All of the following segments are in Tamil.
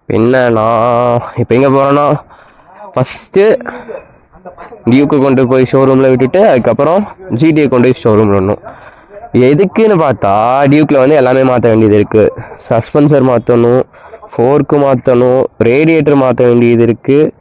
என்னன்னா இப்போ எங்கே போகிறோன்னா ஃபஸ்ட்டு டியூக்கு கொண்டு போய் ஷோரூமில் விட்டுட்டு அதுக்கப்புறம் ஜிடிஏ கொண்டு போய் ஷோரூமில் விடணும். எதுக்குன்னு பார்த்தா டியூக்கில் வந்து எல்லாமே மாற்ற வேண்டியது இருக்குது. சஸ்பென்சர் மாற்றணும், ஃபோர்க்கு மாற்றணும், ரேடியேட்டர் மாற்ற வேண்டியது இருக்குது,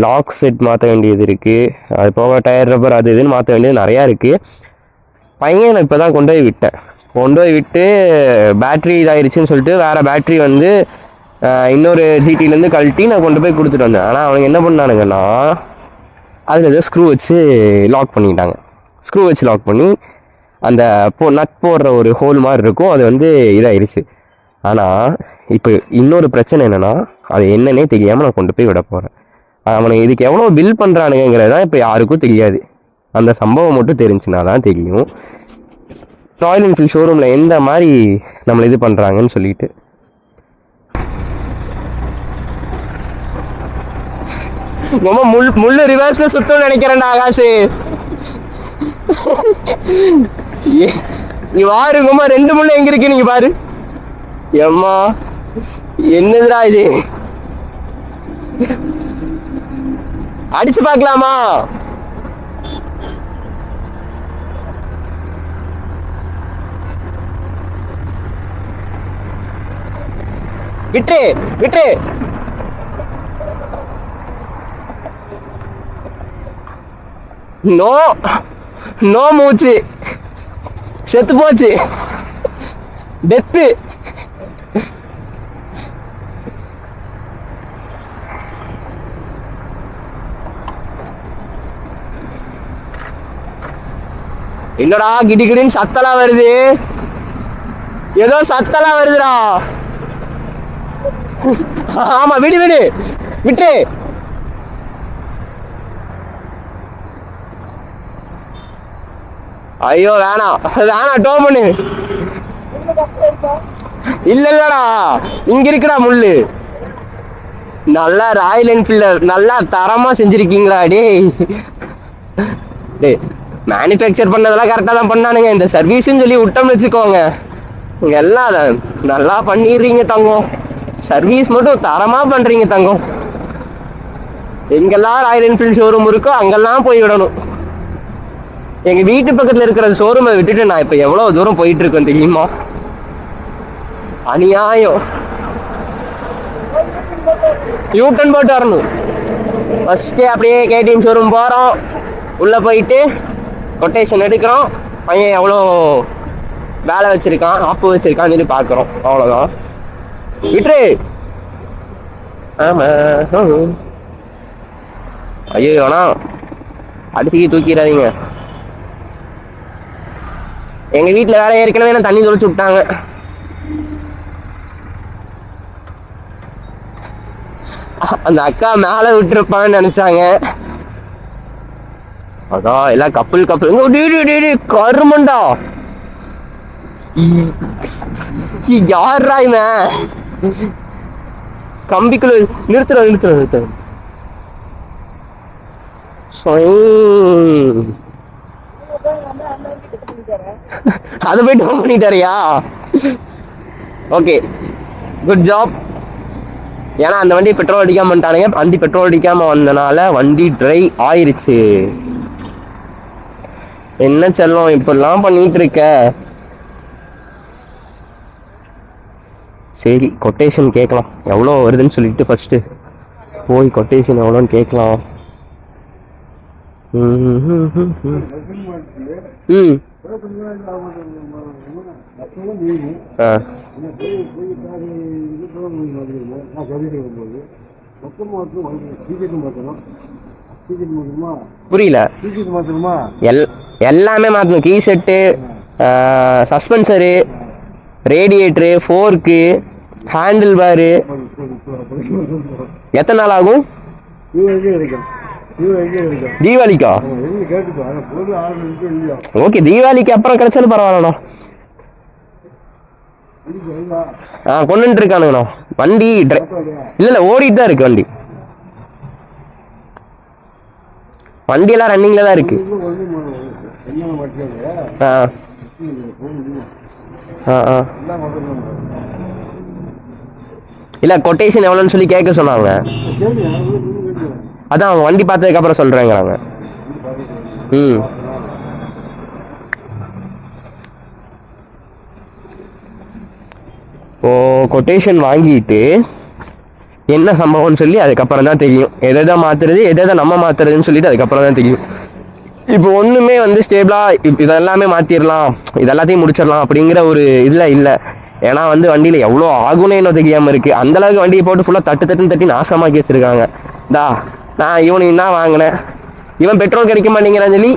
லாக் செட் மாற்ற வேண்டியது இருக்குது, அது போக டயர் ரப்பர் அது இதுன்னு மாற்ற வேண்டியது நிறையா இருக்குது. பையன் நான் இப்போ தான் கொண்டு போய் விட்டு பேட்ரி இதாகிடுச்சின்னு சொல்லிட்டு வேறு பேட்ரி வந்து இன்னொரு ஜிடிலேருந்து கழட்டி நான் கொண்டு போய் கொடுத்துட்டு வந்தேன். ஆனால் அவனுக்கு என்ன பண்ணானுங்கன்னா அதில் ஏதோ ஸ்க்ரூ வச்சு லாக் பண்ணிட்டாங்க. ஸ்க்ரூ வச்சு லாக் பண்ணி அந்த நட் போடுற ஒரு ஹோல் மாதிரி இருக்கும், அது வந்து இதாகிடுச்சு. ஆனால் இப்போ இன்னொரு பிரச்சனை என்னென்னா அது என்னன்னே தெரியாமல் நான் கொண்டு போய் விட போகிறேன். அவனுக்கு இதுக்கு எவ்வளோ பில் பண்ணுறானுங்கிறது தான் இப்போ யாருக்கும் தெரியாது. அந்த சம்பவம் மட்டும் தெரிஞ்சுனா தான் தெரியும் ராயல் என்ஃபீல்ட் ஷோரூமில் எந்த மாதிரி நம்மளை இது பண்ணுறாங்கன்னு சொல்லிட்டு. ரொம்ப முள்ளு ரிவர்ஸ்ல சுத்தம் நினைக்கிறேன்டா ஆகாஷ். நீ பாருங்கம்மா 2 முள்ளு எங்க இருக்கு நீங்க பாரு. எம்மா என்னதுடா இது, அடிச்சு பார்க்கலாமா? விட்டு விட்டு நோ நோ மூச்சு செத்து போச்சு, டெத்து. என்னடா கிடிகிடின்னு சத்தலாம் வருது, ஏதோ சத்தலாம் வருதுடா. ஆமா விடு விடு விட்டு. ஐயோ வேணாம் வேணாம், டோ பண்ணு. இல்லடா இங்க இருக்குடா முள்ளு. நல்லா ராயல் என்ஃபீல்டர் நல்லா தரமா செஞ்சிருக்கீங்களா டேய். டேய் மேனுஃபேக்சர் பண்ணதெல்லாம் கரெக்டாக தான் பண்ணானுங்க, இந்த சர்வீஸ்ன்னு சொல்லி விட்டோம்னு வச்சுக்கோங்க இங்க எல்லாம் நல்லா பண்ணிடுறீங்க தங்கம். சர்வீஸ் மட்டும் தரமா பண்றீங்க தங்கம். எங்கெல்லாம் ராயல் என்ஃபீல்டு ஷோரூம் இருக்கோ அங்கெல்லாம் போய் விடணும். எங்க வீட்டு பக்கத்துல இருக்கிற ஷோரூமை விட்டுட்டு நான் இப்ப எவ்வளவு தூரம் போயிட்டு இருக்கேன் தெரியுமா? அநியாயம். யூட்டன் போட்டு வரணும். ஃபர்ஸ்ட் அப்படியே கேடிஎம் ஷோரூம் போறோம், உள்ள போயிட்டு கொட்டேஷன் எடுக்கிறோம், பையன் எவ்வளோ வேலை வச்சிருக்கான் ஆப்பு வச்சிருக்கான்னு சொல்லி பார்க்குறோம், அவ்வளோதான். விட்டுரு. ஆமா ஐயோ வேணா அடிச்சு தூக்கிடாதீங்க. எங்க வீட்டுல வேற ஏற்கனவே நான் தண்ணி தொலைச்சு விட்டாங்க. அந்த அக்கா மேல விட்டுருப்பான்னு நினைச்சாங்க, அதான் எல்லாம் கப்பல் கருமண்டா. யாரா இவன் கம்பிக்குள்ள நிறுத்துற நிறுத்துற நிறுத்துற. அதை போய் டவுன் பண்ணிட்டாரியா? Okay good job. ஏன்னா அந்த வண்டி பெட்ரோல் அடிக்காம வந்துட்டானுங்க. வண்டி பெட்ரோல் அடிக்காம வந்தனால வண்டி ட்ரை ஆயிருச்சு. என்ன செல்லம் இப்பெல்லாம் பண்ணிட்டு இருக்க? சரி கொட்டேஷன் கேட்கலாம் எவ்வளோ வருதுன்னு சொல்லிட்டு ஃபர்ஸ்ட்டு போய் கொட்டேஷன் எவ்வளோன்னு கேட்கலாம். புரியல. எல்லாமே மாற்றணும். கீ செட்டு, சஸ்பென்சரு, ரேடியேட்டரு, ஃபோர்க்கு, ஹேண்டில் பாரு. எத்தனை நாள் ஆகும்? தீபாவளிக்கா? ஓகே தீபாவளிக்கு அப்புறம் கிடைச்சாலும் பரவாயில்லண்ணா. கொண்டு இருக்கானுங்கண்ணா வண்டி. இல்ல ஓடிட்டு தான் இருக்கு வண்டி. வண்டியெல்லாம் ரன்னிங்ல தான் இருக்கு. இல்லை கொட்டேஷன் எவ்வளோன்னு சொல்லி கேட்க சொன்னாங்க. அதான் அவங்க வண்டி பார்த்ததுக்கப்புறம் சொல்கிறேங்கிறாங்க. ம் இப்போ கொட்டேஷன் வாங்கிட்டு என்ன சம்பவம்னு சொல்லி அதுக்கப்புறம் தான் தெரியும். எதை மாற்றுறது எதை நம்ம மாற்றுறதுன்னு சொல்லிட்டு அதுக்கப்புறம் தான் தெரியும். இப்போ ஒன்றுமே வந்து ஸ்டேபிளாக இதெல்லாமே மாற்றிடலாம், இதெல்லாத்தையும் முடிச்சிடலாம் அப்படிங்கிற ஒரு இதில் இல்லை. ஏன்னா வந்து வண்டியில் எவ்வளோ ஆகுனே இன்னும் தெரியாமல் இருக்குது. அந்தளவுக்கு வண்டியை போட்டு ஃபுல்லாக தட்டு நாசமாக்கி வச்சுருக்காங்க. நான் இவனுக்கு என்ன வாங்கினேன், இவன் பெட்ரோல் கிடைக்க மாட்டேங்கிறான்னு சொல்லி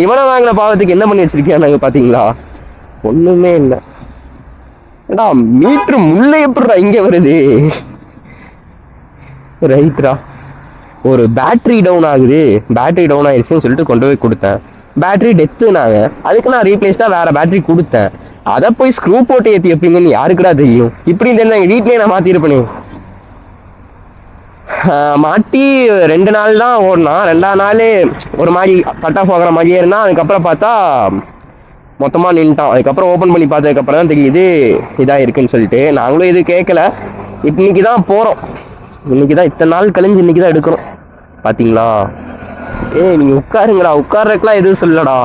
இவனை வாங்கின பாவத்துக்கு என்ன பண்ணி வச்சிருக்கேன் நாங்கள் பார்த்தீங்களா? ஒன்றுமே இல்லை. ஏடா மீட்ரு முள்ளை எப்படிடா இங்கே வருது? ரைட்ரா, ஒரு பேட்ரி டவுன் ஆயிடுச்சுன்னு சொல்லிட்டு கொண்டு போய் கொடுத்தேன். பேட்ரி டெத்துனாங்க. அதுக்கு நான் ரீப்ளேஸ்டாக வேறு பேட்ரி கொடுத்தேன். அதை போய் ஸ்க்ரூ போட்டு ஏற்றி வைப்பீங்கன்னு யாருக்குடா தெரியும்? இப்படி தெரிஞ்சாங்க வீட்லேயே நான் மாற்றிருப்பேன். மாட்டி 2 நாள் தான் ஓடினா. 2ஆம் நாள் ஒரு மாதிரி கட் ஆஃப் ஆகிற மாதிரியே இருந்தால். அதுக்கப்புறம் பார்த்தா மொத்தமாக நின்ட்டான். அதுக்கப்புறம் ஓப்பன் பண்ணி பார்த்ததுக்கப்புறம் தான் தெரியுது இதாக இருக்குன்னு சொல்லிட்டு. நாங்களும் இது கேட்கல. இன்னைக்கு தான் போகிறோம். இன்னைக்கு தான் இத்தனை நாள் கழிஞ்சு இன்னைக்கு தான் எடுக்கிறோம். பார்த்தீங்களா? நீங்கள் உட்காருங்கடா. உட்கார்றதுக்கெலாம் எதுவும் சொல்லடா.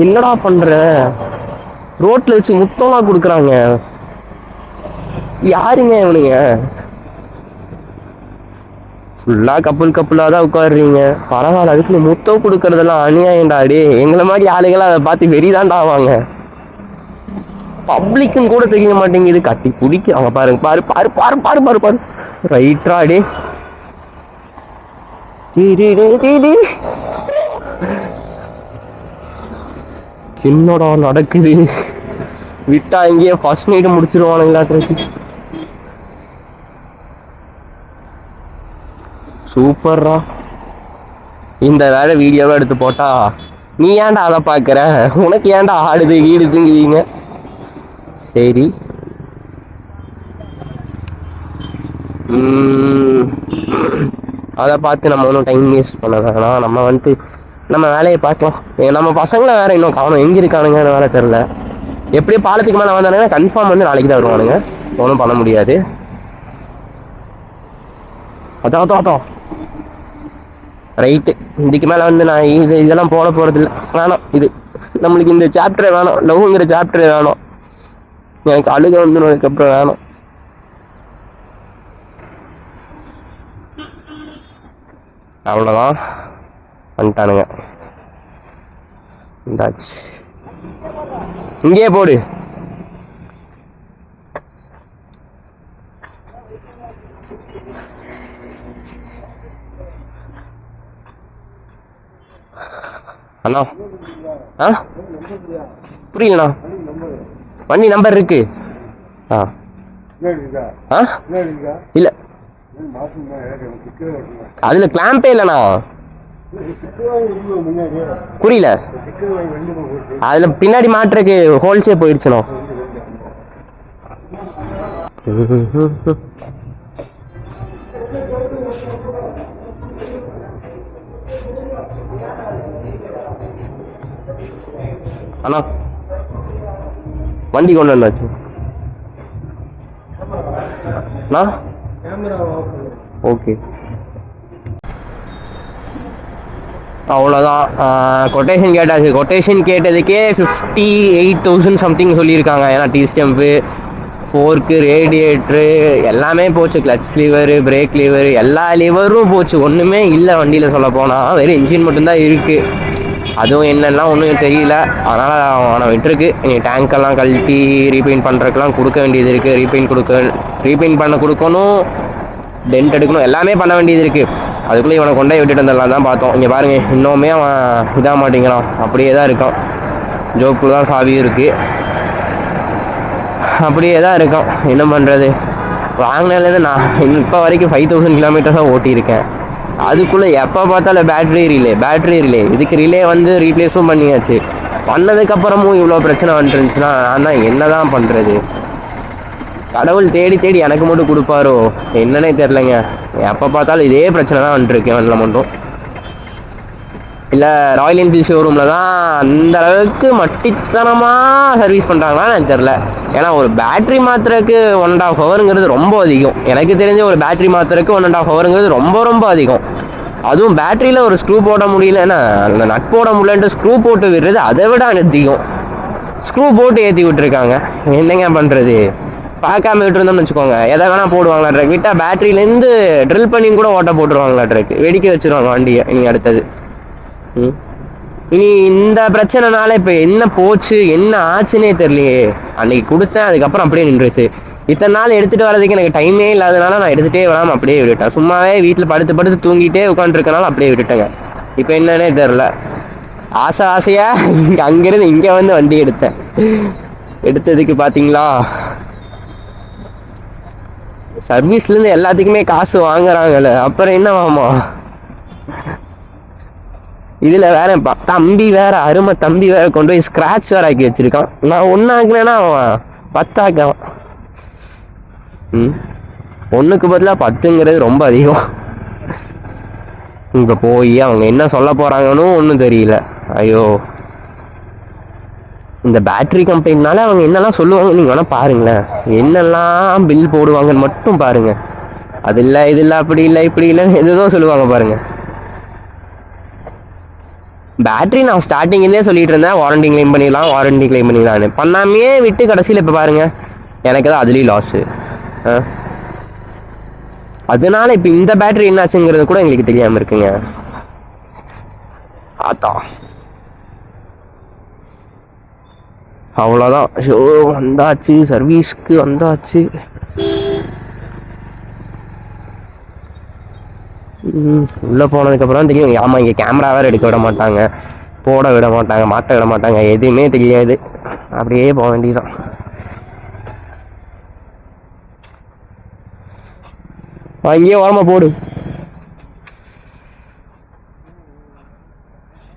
என்னடா பண்ணுற? ரோட்டில் வச்சு முத்தம்லாம் கொடுக்குறாங்க. யாருங்க இவனுங்க? ஃபுல்லாக கப்புளாக தான் உட்காடுறீங்க. பரவாயில்ல, அதுக்கு முத்தம் கொடுக்கறதெல்லாம் அநியாயம்டாடி. எங்களை மாதிரி ஆளுகளாம் அதை பார்த்து வெறிதான்டா ஆவாங்க. பப்ளிக்குன்னு கூட தெரிய மாட்டேங்குது. கட்டி பிடிக்க அவங்க பாருங்க. பாரு பாரு பாரு பாரு பாரு பாரு ரைட்ராடி. என்னடா நடக்குது? விட்டா இங்கேயே ஃபர்ஸ்ட் நைட்டு முடிச்சிருவானுங்களாட்டு. சூப்பர்ரா. இந்த வேலை வீடியோவை எடுத்து போட்டா நீ ஏன்டா அதை பார்க்குற, உனக்கு ஏன்டா ஈடுதுங்கிறீங்க. சரி, அதை பார்த்து நம்ம ஒன்றும் டைம் வேஸ்ட் பண்ண வேணாம். நம்ம வந்துட்டு நம்ம வேலையை பார்க்கலாம். நம்ம பசங்களை வேற இன்னும் காணும். எங்கே இருக்கானுங்கன்னு வேலை தெரில. எப்படியும் பாலத்துக்கு மேலே வந்தானுங்கன்னா கன்ஃபார்ம் வந்து நாளைக்கு தான் வருவானுங்க. ஒன்றும் பண்ண முடியாது. அதான் ரைட்டு. இதுக்கு மேலே வந்து நான் இதெல்லாம் போட போகிறது இல்லை. வேணாம், இது நம்மளுக்கு இந்த சாப்டரே வேணும். லவ்ங்கிற சாப்டரே வேணும். எனக்கு அழுக வந்துடும் அதுக்கப்புறம். வேணும். அவ்வளோதான், வந்துட்டானுங்க. இந்தாச்சு, இங்கேயே போடு. அண்ணா, புரியலண்ணா. வண்டி நம்பர் இருக்கு. இல்ல, அதுல கிளாம்பே இல்லண்ணா. புரியல, அதுல பின்னாடி மாட்டுறதுக்கு ஹோல்ஸே போயிடுச்சுண்ணா. அண்ணா, வண்டி கொண்டு வந்தாச்சு. ஓகே, அவ்வளோதான். கொட்டேஷன் கேட்டாச்சு. கொட்டேஷன் கேட்டதுக்கே 58,000 சம்திங் சொல்லியிருக்காங்க. ஏன்னா டீ ஸ்டெம்பு, ஃபோர்க்கு, ரேடியேட்ரு எல்லாமே போச்சு. கிளச் லீவரு, பிரேக் லீவரு, எல்லா லிவரும் போச்சு. ஒன்றுமே இல்லை வண்டியில். சொல்ல போனால் வெறும் இன்ஜின் மட்டும்தான் இருக்குது. அதுவும் என்னெல்லாம் ஒன்றும் தெரியல. அதனால் அவனை விட்டுருக்கு. நீ டேங்க்கெல்லாம் கழட்டி ரீபெயிண்ட் பண்ணுறதுக்கெல்லாம் கொடுக்க வேண்டியது இருக்குது. ரீபெயிண்ட் பண்ண கொடுக்கணும், டென்ட் எடுக்கணும், எல்லாமே பண்ண வேண்டியது இருக்குது. அதுக்குள்ளே இவனை கொண்டே விட்டுட்டு வந்துடலாம் தான் பார்த்தோம். இங்கே பாருங்கள், இன்னுமே அவன் இதாக மாட்டேங்கிறான். அப்படியே தான் இருக்கான். ஜோப்புக்கு தான் சாவியும் இருக்குது. அப்படியே தான் இருக்கான். என்ன பண்ணுறது? வாங்கினதுலேருந்து நான் இப்போ வரைக்கும் 5,000 கிலோமீட்டர்ஸாக ஓட்டியிருக்கேன். அதுக்குள்ளே எப்போ பார்த்தாலும் பேட்ரி ரிலே. இதுக்கு ரிலே வந்து ரீப்ளேஸும் பண்ணியாச்சு. பண்ணதுக்கப்புறமும் இவ்வளோ பிரச்சனை வந்துருந்துச்சுன்னா நான் என்ன தான் பண்ணுறது? கடவுள் தேடி எனக்கு மட்டும் கொடுப்பாரோ என்னன்னே தெரிலங்க. எப்போ பார்த்தாலும் இதே பிரச்சனை தான் வந்துருக்கு. அதில் மட்டும் இல்லை ராயல் என்ஃபீல்ட் ஷோரூமில் தான் அந்த அளவுக்கு மட்டித்தனமாக சர்வீஸ் பண்ணுறாங்களான்னு எனக்கு தெரில. ஏன்னா ஒரு பேட்ரி மாத்திரக்கு 1.5 ஹவருங்கிறது ரொம்ப அதிகம். எனக்கு தெரிஞ்ச ஒரு பேட்ரி மாத்திரக்கு 1.5 ஹவருங்கிறது ரொம்ப ரொம்ப அதிகம். அதுவும் பேட்டரியில் ஒரு ஸ்க்ரூ போட முடியலன்னா அந்த நட் போட முடியலன்ட்டு ஸ்க்ரூ போட்டு விடுறது அதை விட அதிகம். ஸ்க்ரூ போட்டு ஏற்றி விட்டுருக்காங்க. என்னங்க பண்ணுறது? பார்க்காம விட்டுருந்தோம்னு வச்சுக்கோங்க, எதை வேணால் போடுவாங்களாட்ருக்கு. விட்டால் பேட்டரியிலேருந்து ட்ரில் பண்ணி கூட ஓட்ட போட்டுருவாங்களாட்ருக்கு. வெடிக்க வச்சுருவாங்க வண்டியை. நீங்கள் அடுத்தது இனி இந்த பிரச்சனைனால இப்போ என்ன போச்சு என்ன ஆச்சுன்னே தெரியலையே. அன்னைக்கு கொடுத்தேன், அதுக்கப்புறம் அப்படியே நின்றுச்சு. இத்தனை நாள் எடுத்துகிட்டு வரதுக்கு எனக்கு டைமே இல்லாதனால நான் எடுத்துகிட்டே வராமல் அப்படியே விட்டுட்டேன். சும்மாவே வீட்டில் படுத்து படுத்து தூங்கிட்டே உட்காந்துருக்கனால அப்படியே விட்டுட்டேங்க. இப்போ என்னன்னே தெரில. ஆசையாக அங்கேருந்து இங்கே வந்து வண்டி எடுத்ததுக்கு பார்த்தீங்களா, சர்வீஸ்லேருந்து எல்லாத்துக்குமே காசு வாங்குறாங்கல்ல, அப்புறம் என்ன ஆகுமா? இதில் வேற தம்பி வேற, அருமை தம்பி வேற கொண்டு போய் ஸ்க்ராட்ச் வேற ஆக்கி வச்சிருக்கான். நான் ஒன்றாக்குனேன்னா அவன் 10 ஆக்குவான். ஒன்றுக்கு பதிலாக 10ங்கிறது ரொம்ப அதிகம். இங்கே போய் அவங்க என்ன சொல்ல போகிறாங்கன்னு ஒன்றும் தெரியல. ஐயோ, இந்த பேட்ரி கம்பெனினால அவங்க என்னெல்லாம் சொல்லுவாங்க நீங்கள் வேணால் பாருங்களேன். என்னெல்லாம் பில் போடுவாங்கன்னு மட்டும் பாருங்க. அது இல்லை இது இல்லை அப்படி இல்லை இப்படி இல்லைன்னு எதுவும் சொல்லுவாங்க பாருங்க. பேட்டரி நான் ஸ்டார்டிங்லேருந்தே சொல்லிட்டு இருந்தேன், வாரண்டி கிளைம் பண்ணிடலான்னு பண்ணாமையே விட்டு கடைசியில் இப்போ பாருங்க எனக்கு தான் அதுலேயும் லாஸு. அதனால இப்போ இந்த பேட்டரி என்னாச்சுங்கிறது கூட எங்களுக்கு தெரியாமல் இருக்குங்க. அவ்வளோதான். ஷோ வந்தாச்சு, சர்வீஸ்க்கு வந்தாச்சு. உள்ளே போனதுக்கப்புறம் தெரியும். ஆமாம், இங்கே கேமரா வேறு எடுக்க விட மாட்டாங்க, போட விட மாட்டாங்க, மாட்ட விட மாட்டாங்க, எதுவுமே தெரியாது. அப்படியே போக வேண்டியதுதான். அங்கேயே ஓரமாக போடு.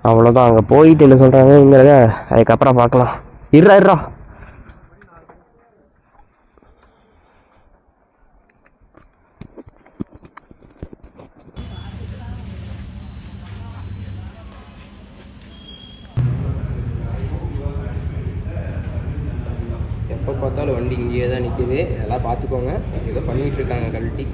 அவ்வளோதான். அங்கே போயிட்டு என்ன சொல்கிறாங்கங்கிறத அதுக்கப்புறம் பார்க்கலாம். இருறா எப்போ பார்த்தாலும் வண்டி இங்கேயே தான் நிற்கிது. எல்லாம் பார்த்துக்கோங்க. ஏதோ பண்ணிகிட்டு இருக்காங்க கழட்டி.